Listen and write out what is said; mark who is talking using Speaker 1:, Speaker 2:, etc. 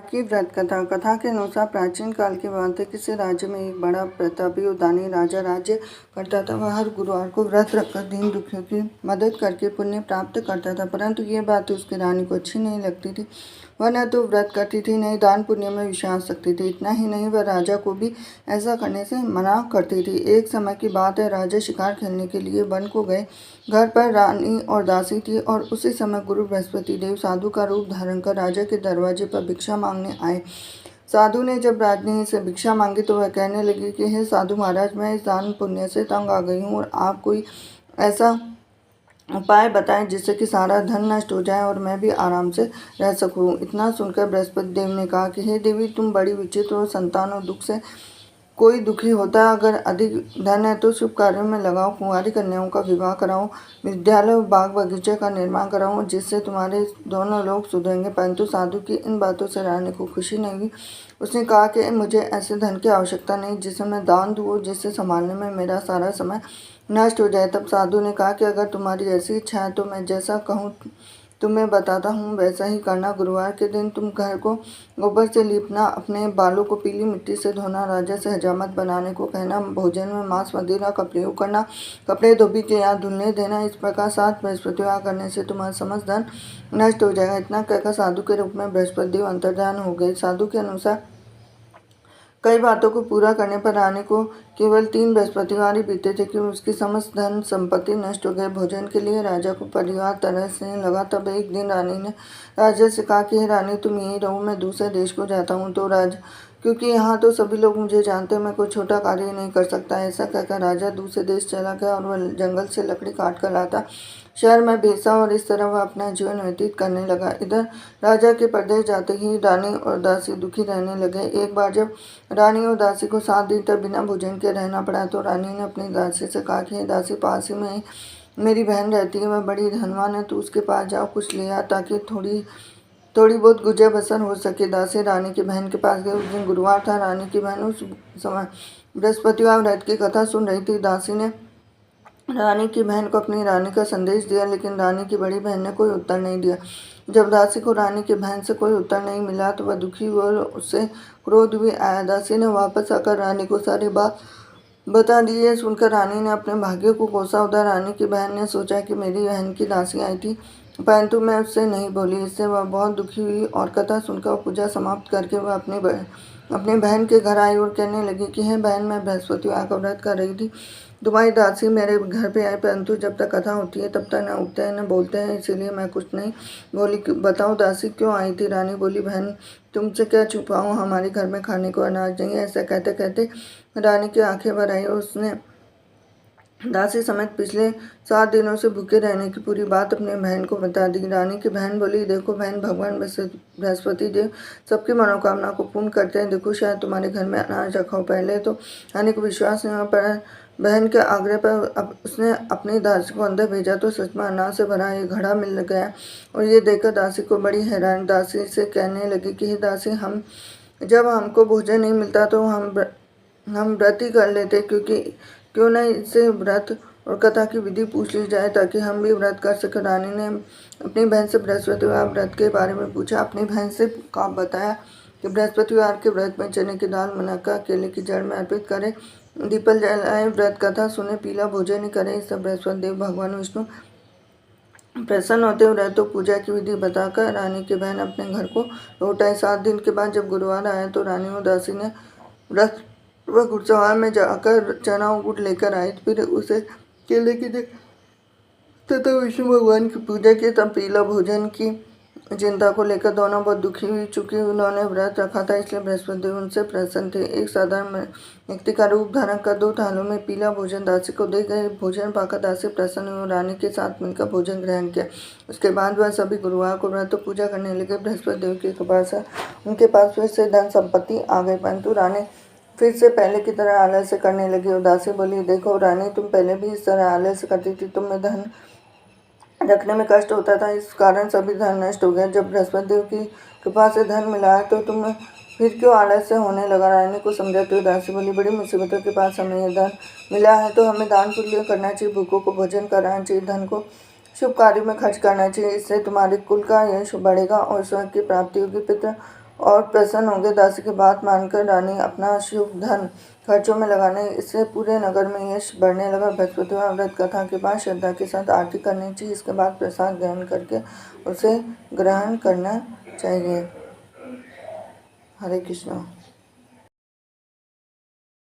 Speaker 1: की व्रत कथा। कथा के अनुसार प्राचीन काल की बात है। किसी राज्य में एक बड़ा प्रतापी और दानी राजा राज्य करता था। वह हर गुरुवार को व्रत रखकर दीन दुखियों की मदद करके पुण्य प्राप्त करता था, परंतु ये बात उसकी रानी को अच्छी नहीं लगती थी। वह न तो व्रत करती थी, न ही दान पुण्य में विश्वास रखती थी। इतना ही नहीं, वह राजा को भी ऐसा करने से मना करती थी। एक समय की बात है, राजा शिकार खेलने के लिए वन को गए। घर पर रानी और दासी थी और उसी समय गुरु बृहस्पति देव साधु का रूप धारण कर राजा के दरवाजे पर भिक्षा मांगने आए। साधु ने जब रानी से भिक्षा मांगी तो वह कहने लगी कि हे साधु महाराज, मैं इस दान पुण्य से तंग आ गई हूँ और आप कोई ऐसा उपाय बताएं जिससे कि सारा धन नष्ट हो जाए और मैं भी आराम से रह सकूं। इतना सुनकर बृहस्पति देव ने कहा कि हे देवी, तुम बड़ी विचित्र और संतान और दुख से कोई दुखी होता है। अगर अधिक धन है तो शुभ कार्यों में लगाओ, कुंवारी कन्याओं का विवाह कराओ, विद्यालय और बाग बगीचे का निर्माण कराओ, जिससे तुम्हारे दोनों लोग सुधरेंगे। परंतु साधु की इन बातों से रानी को खुशी नहीं हुई। उसने कहा कि मुझे ऐसे धन की आवश्यकता नहीं जिसे मैं दान दूँ और जिससे संभालने में मेरा सारा समय नष्ट हो जाए। तब साधु ने कहा कि अगर तुम्हारी ऐसी इच्छा है तो मैं जैसा कहूँ तुम्हें बताता हूँ वैसा ही करना। गुरुवार के दिन तुम घर को गोबर से लीपना, अपने बालों को पीली मिट्टी से धोना, राजा से हजामत बनाने को कहना, भोजन में मांस मदिरा का प्रयोग करना, कपड़े धोबी के यहाँ धुलने देना। इस प्रकार 7 बृहस्पतिवार करने से तुम्हारा समस्त धन नष्ट हो जाएगा। इतना कहकर साधु के रूप में बृहस्पति देव अंतर्धान हो गए। साधु के अनुसार कई बातों को पूरा करने पर रानी को केवल 3 बृहस्पतिवार ही बीते थे कि उसकी समस्त धन संपत्ति नष्ट हो गए। भोजन के लिए राजा को परिवार तरसने लगा। तब एक दिन रानी ने राजा से कहा कि हे रानी, तुम यहीं रहो, मैं दूसरे देश को जाता हूँ। तो राजा, क्योंकि यहाँ तो सभी लोग मुझे जानते हैं, मैं कोई छोटा कार्य नहीं कर सकता। ऐसा कहकर राजा दूसरे देश चला गया और वह जंगल से लकड़ी काट कर लाता, शहर में बेचा और इस तरह वह अपना जीवन व्यतीत करने लगा। इधर राजा के परदेश जाते ही रानी और दासी दुखी रहने लगे। एक बार जब रानी और दासी को 7 दिन तक बिना भोजन के रहना पड़ा तो रानी ने अपनी दासी से कहा कि दासी, पास ही में मेरी बहन रहती है, वह बड़ी धनवान है, तो उसके पास जाओ, कुछ ले आ ताकि थोड़ी बहुत गुजर बसर हो सके। दासी रानी की बहन के पास गई। उस दिन गुरुवार था। रानी की बहन उस समय बृहस्पतिवार व्रत की कथा सुन रही थी। दासी ने रानी की बहन को अपनी रानी का संदेश दिया, लेकिन रानी की बड़ी बहन ने कोई उत्तर नहीं दिया। जब दासी को रानी की बहन से कोई उत्तर नहीं मिला तो वह दुखी हुई और उससे क्रोध भी आया। दासी ने वापस आकर रानी को सारी बात बता दी। ये सुनकर रानी ने अपने भाग्य को कोसा। उधर रानी की बहन ने सोचा कि मेरी बहन की दासी आई थी, परंतु मैं उससे नहीं बोली। इससे वह बहुत दुखी हुई और कथा सुनकर पूजा समाप्त करके वह अपनी बहन के घर आई और कहने लगी कि हे बहन, मैं बृहस्पतिवार का व्रत कर रही थी। तुम्हारी दासी मेरे घर पे आई, परंतु जब तक कथा होती है तब तक न उठते हैं न बोलते हैं, इसीलिए मैं कुछ नहीं बोली। बताओ दासी क्यों आई थी? रानी बोली, बहन, तुमसे क्या छुपाऊं, हमारे घर में खाने को अनाज नहीं है। ऐसा कहते कहते रानी की आंखें भर आई और उसने दासी समेत पिछले 7 दिनों से भूखे रहने की पूरी बात अपनी बहन को बता दी। रानी की बहन बोली, देखो बहन, भगवान बृहस्पति देव सबकी मनोकामना को पूर्ण करते हैं। देखो, शायद तुम्हारे घर में अनाज रखा हो। पहले तो रानी को विश्वास नहीं हुआ, पर बहन के आग्रह पर उसने अपनी दासी को अंदर भेजा तो सच में अनाज से भरा एक घड़ा मिल गया और ये देखकर दासी को बड़ी हैरानी। दासी से कहने लगी कि हे दासी, जब हमको भोजन नहीं मिलता तो हम व्रत ही कर लेते, क्यों नहीं इससे व्रत और कथा की विधि पूछ ली जाए ताकि हम भी व्रत कर सकें। रानी ने अपनी बहन से बृहस्पतिवार व्रत के बारे में पूछा। अपनी बहन से बताया कि बृहस्पतिवार के व्रत में चने की दाल, मुनक्का, केले की जड़ में अर्पित करें, दीपल जलाए, व्रत कथा सुने, पीला भोजन ही करें। इस बृहस्पति देव भगवान विष्णु प्रसन्न होते हुए व्रत पूजा की विधि बताकर रानी की बहन अपने घर को लौट आई। 7 दिन के बाद जब गुरुवार आया तो रानी और दासी ने व्रत वह घुड़सवार में जाकर चना और गुड़ लेकर आई। फिर उसे केले की तथा विष्णु भगवान की पूजा की। तब पीला भोजन की चिंता को लेकर दोनों बहुत दुखी हुई। चूंकि उन्होंने व्रत रखा था इसलिए बृहस्पति देव उनसे प्रसन्न थे। एक साधारण व्यक्ति का रूप धारण कर 2 थालों में पीला भोजन दासी को दे गए। भोजन पाकर दासी प्रसन्न हुई और रानी के साथ मिलकर भोजन ग्रहण किया। उसके बाद वह सभी गुरुवार को व्रत पूजा करने लगे। बृहस्पति देव की कृपा से उनके पास फिर से धन संपत्ति आ गई, परंतु रानी फिर से पहले की तरह आलस्य करने लगी। और दासी बोली, देखो रानी, तुम पहले भी इस तरह आलस्य करती थी, तुम्हें धन रखने में कष्ट होता था, इस कारण सभी धन नष्ट हो गया। जब बृहस्पति देव की कृपा से धन मिला है तो तुम्हें फिर क्यों आलस्य होने लगा? रानी को समझाते हुए दासी बोली, बड़ी मुसीबतों के पास हमें यह धन मिला है तो हमें दान पुण्य करना चाहिए, भूखों को भोजन कराना चाहिए, धन को शुभ कार्यों में खर्च करना चाहिए। इससे तुम्हारे कुल का यश बढ़ेगा और स्वर्ग की प्राप्ति होगी। पितृ और प्रसन्न होंगे। दासी की बात मानकर रानी अपना शुभ धन खर्चों में लगाने, इससे पूरे नगर में यश बढ़ने लगा। बृहस्पतिवार व्रत कथा के बाद श्रद्धा के साथ आरती करनी चाहिए। इसके बाद प्रसाद ग्रहण करके उसे ग्रहण करना चाहिए। हरे कृष्णा।